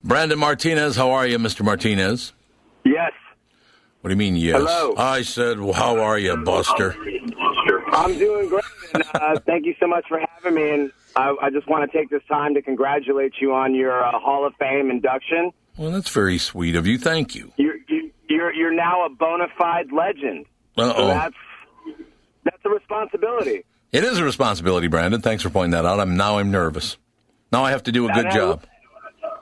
Brandon Martinez, how are you, Mr. Martinez? Yes. What do you mean, yes? Hello. I said, well, how are you, Buster? I'm doing great, and thank you so much for having me. And I just want to take this time to congratulate you on your Hall of Fame induction. Well, that's very sweet of you. Thank you. You're now a bona fide legend. Uh-oh. So that's a responsibility. It is a responsibility, Brandon. Thanks for pointing that out. I'm nervous. Now I have to do a good job.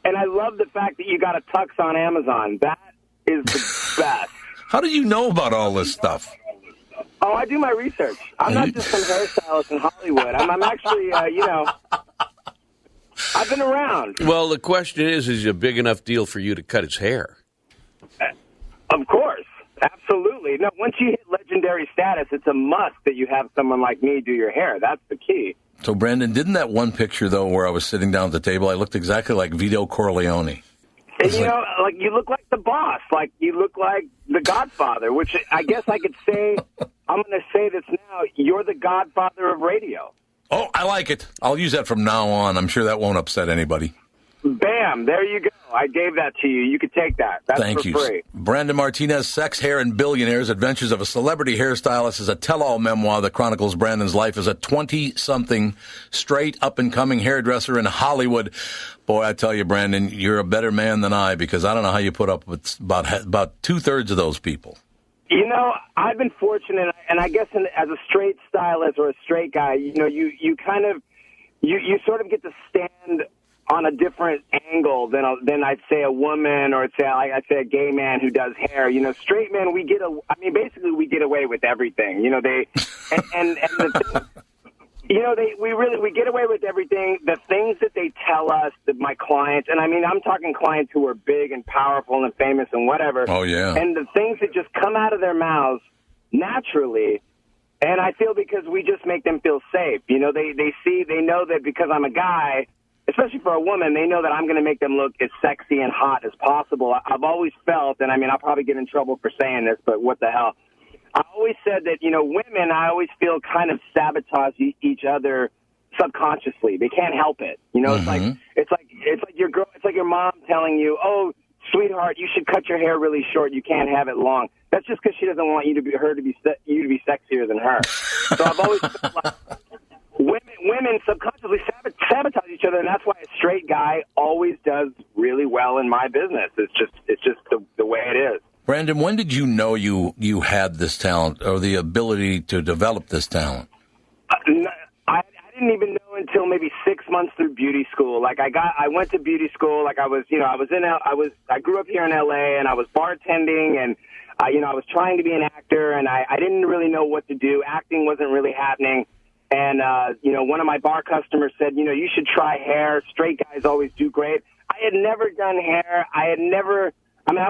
And I love the fact that you got a tux on Amazon. That is the best. How do you know about all this stuff? Oh, I do my research. I'm not just some hairstylist in Hollywood. I'm actually, I've been around. Well, the question is it a big enough deal for you to cut his hair? Of course. Absolutely. No, once you hit legendary status, it's a must that you have someone like me do your hair. That's the key. So, Brandon, didn't that one picture, though, where I was sitting down at the table, I looked exactly like Vito Corleone? And, you look like the boss. Like, you look like the Godfather, which I guess I could say, I'm going to say this now, you're the Godfather of radio. Oh, I like it. I'll use that from now on. I'm sure that won't upset anybody. Bam, there you go. I gave that to you. You could take that. That's Thank for you. free. Brandon Martinez, Sex, Hair, and Billionaires, Adventures of a Celebrity Hairstylist is a tell-all memoir that chronicles Brandon's life as a 20-something, straight up-and-coming hairdresser in Hollywood. Boy, I tell you, Brandon, you're a better man than I, because I don't know how you put up with about two-thirds of those people. I've been fortunate, and I guess as a straight stylist or a straight guy, you sort of get to stand on a different angle than I'd say a woman or I'd say a gay man who does hair. Straight men, we get away with everything. We get away with everything. The things that they tell us, that my clients, and I'm talking clients who are big and powerful and famous and whatever. Oh yeah. And the things that just come out of their mouths naturally. And I feel because we just make them feel safe. They know that because I'm a guy, especially for a woman, they know that I'm going to make them look as sexy and hot as possible. I've always felt, and I'll probably get in trouble for saying this, but what the hell? I always said that, women, I always feel kind of sabotage each other subconsciously. They can't help it. Mm-hmm. It's like your girl, it's like your mom telling you, "Oh, sweetheart, you should cut your hair really short. You can't have it long." That's just because she doesn't want you to be sexier than her. So I've always felt like women subconsciously sabotage each other, and that's why a straight guy always does really well in my business. It's just the way it is. Brandon, when did you know you had this talent or the ability to develop this talent? I didn't even know until maybe 6 months through beauty school. I went to beauty school. I grew up here in LA, and I was bartending, and I was trying to be an actor, and I didn't really know what to do. Acting wasn't really happening. And, one of my bar customers said, you should try hair. Straight guys always do great. I had never done hair. I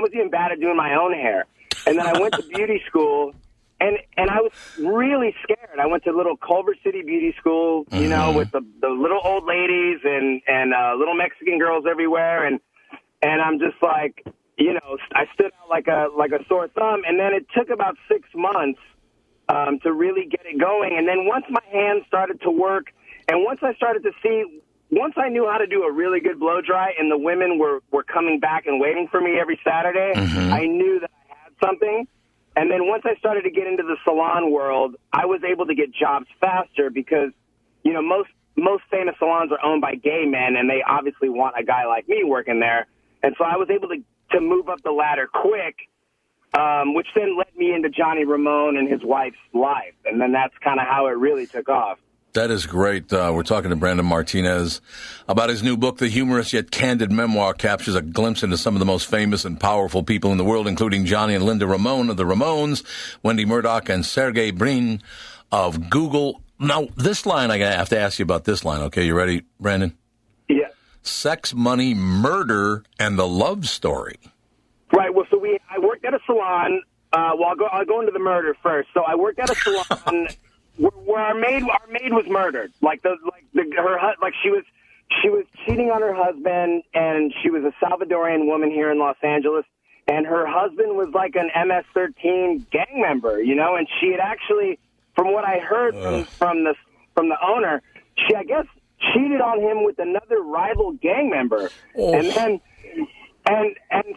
was even bad at doing my own hair. And then I went to beauty school, and I was really scared. I went to little Culver City beauty school, with the little old ladies and little Mexican girls everywhere. And I'm just like, I stood out like a sore thumb. And then it took about 6 months to really get it going. And then once my hands started to work, and once I knew how to do a really good blow dry, and the women were coming back and waiting for me every Saturday, mm-hmm. I knew that I had something. And then once I started to get into the salon world, I was able to get jobs faster because, most famous salons are owned by gay men, and they obviously want a guy like me working there. And so I was able to move up the ladder quick, which then led me into Johnny Ramone and his wife's life. And then that's kind of how it really took off. That is great. We're talking to Brandon Martinez about his new book. The humorous yet candid memoir captures a glimpse into some of the most famous and powerful people in the world, including Johnny and Linda Ramone of the Ramones, Wendy Murdoch, and Sergey Brin of Google. Now, this line, I have to ask you about this line. Okay, you ready, Brandon? Yeah. Sex, money, murder, and the love story. Right. Well, I worked at a salon. I'll go into the murder first. So I worked at a salon where our maid was murdered. She was cheating on her husband, and she was a Salvadorian woman here in Los Angeles, and her husband was like an MS-13 gang member, and she had actually, from what I heard from the owner, cheated on him with another rival gang member. Oh. And then, and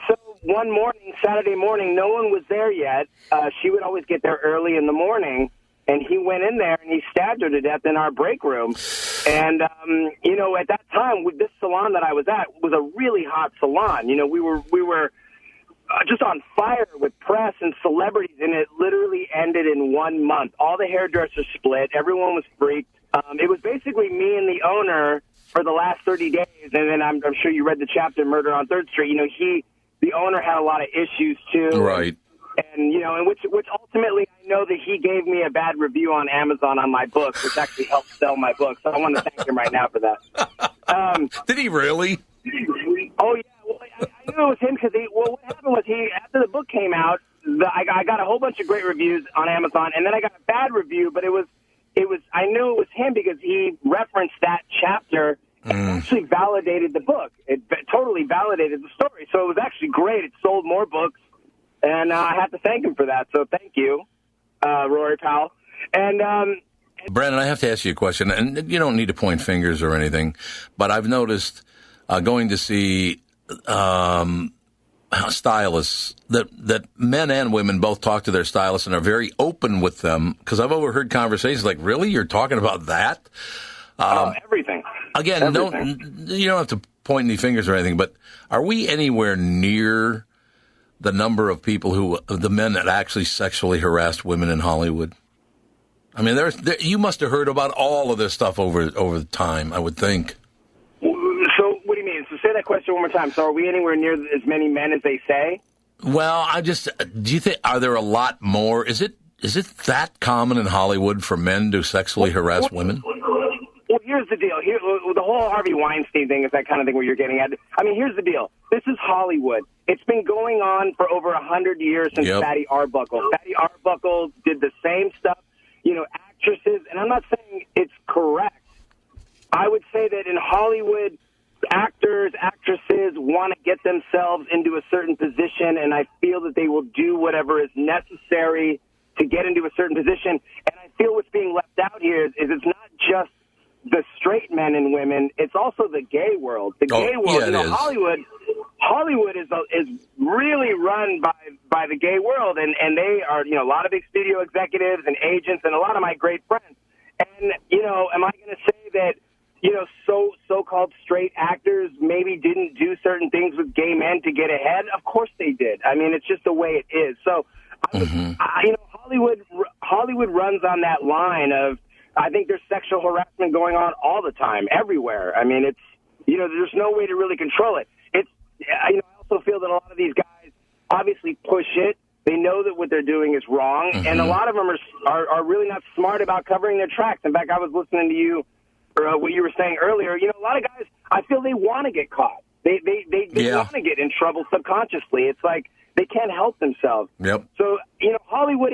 so one morning, Saturday morning, no one was there yet. She would always get there early in the morning. And he went in there and he stabbed her to death in our break room. And, you know, at that time, with this salon that I was at was a really hot salon. You know, we were just on fire with press and celebrities, and it literally ended in 1 month. All the hairdressers split. Everyone was freaked. It was basically me and the owner for the last 30 days. And then I'm sure you read the chapter, Murder on 3rd Street. You know, the owner had a lot of issues, too. Right. And, you know, and which ultimately I know that he gave me a bad review on Amazon on my book, which actually helped sell my book. So I want to thank him right now for that. Did he really? Oh, yeah. Well, I knew it was him because what happened was after the book came out, I got a whole bunch of great reviews on Amazon, and then I got a bad review, but it was I knew it was him because he referenced that chapter and actually validated the book. It totally validated the story. So it was actually great. It sold more books. And I have to thank him for that. So thank you, Rory Powell. And Brandon, I have to ask you a question, and you don't need to point fingers or anything, but I've noticed going to see stylists that men and women both talk to their stylists and are very open with them, because I've overheard conversations like, really? You're talking about that? Everything. Again, Everything. You don't have to point any fingers or anything, but are we anywhere near the number of people the men that actually sexually harassed women in Hollywood? I mean, you must have heard about all of this stuff over the time, I would think. So what do you mean? So say that question one more time. So are we anywhere near as many men as they say? Well, do you think, are there a lot more? Is it that common in Hollywood for men to sexually harass women? Well, here's the deal. The whole Harvey Weinstein thing is that kind of thing where you're getting at. I mean, here's the deal. This is Hollywood. It's been going on for over 100 years since Fatty Arbuckle. Fatty Arbuckle did the same stuff. You know, actresses, and I'm not saying it's correct. I would say that in Hollywood, actors, actresses want to get themselves into a certain position, and I feel that they will do whatever is necessary to get into a certain position. And I feel what's being left out here is it's not just the straight men and women, it's also the gay world. The gay world, Hollywood is really run by the gay world, and they are, you know, a lot of big studio executives and agents and a lot of my great friends. And, you know, am I going to say that, you know, so-called straight actors maybe didn't do certain things with gay men to get ahead? Of course they did. I mean, it's just the way it is. So, you know, Hollywood runs on that line of, I think there's sexual harassment going on all the time, everywhere. I mean, it's, you know, there's no way to really control it. It's, you know, I also feel that a lot of these guys obviously push it. They know that what they're doing is wrong, and a lot of them are really not smart about covering their tracks. In fact, I was listening to you, or what you were saying earlier. You know, a lot of guys, I feel they want to get caught. They want to get in trouble subconsciously. It's like they can't help themselves. Yep. So, you know, Hollywood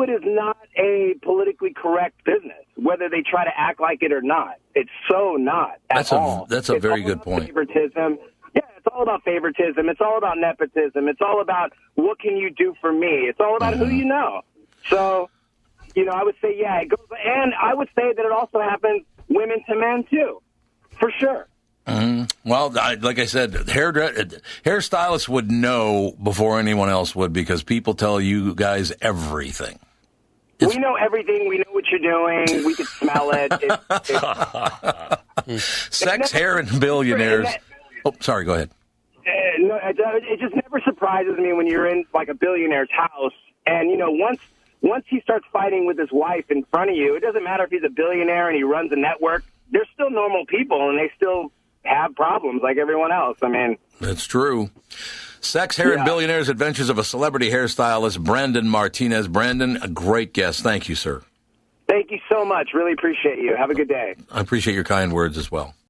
is not a politically correct business, whether they try to act like it or not. It's so not at all. That's a very good point. Favoritism. Yeah, it's all about favoritism. It's all about nepotism. It's all about what can you do for me. It's all about who you know. So, you know, I would say, yeah, it goes. And I would say that it also happens women to men, too, for sure. Well, like I said, hairstylists would know before anyone else would, because people tell you guys everything. We know everything. We know what you're doing. We can smell it. Sex, hair, and billionaires. Oh, sorry, go ahead. No, it just never surprises me when you're in, like, a billionaire's house, and, you know, once he starts fighting with his wife in front of you, it doesn't matter if he's a billionaire and he runs a network. They're still normal people, and they still have problems like everyone else. I mean, that's true. Sex, Hair, and Billionaires: Adventures of a Celebrity Hairstylist, Brandon Martinez. Brandon, a great guest. Thank you, sir. Thank you so much. Really appreciate you. Have a good day. I appreciate your kind words as well.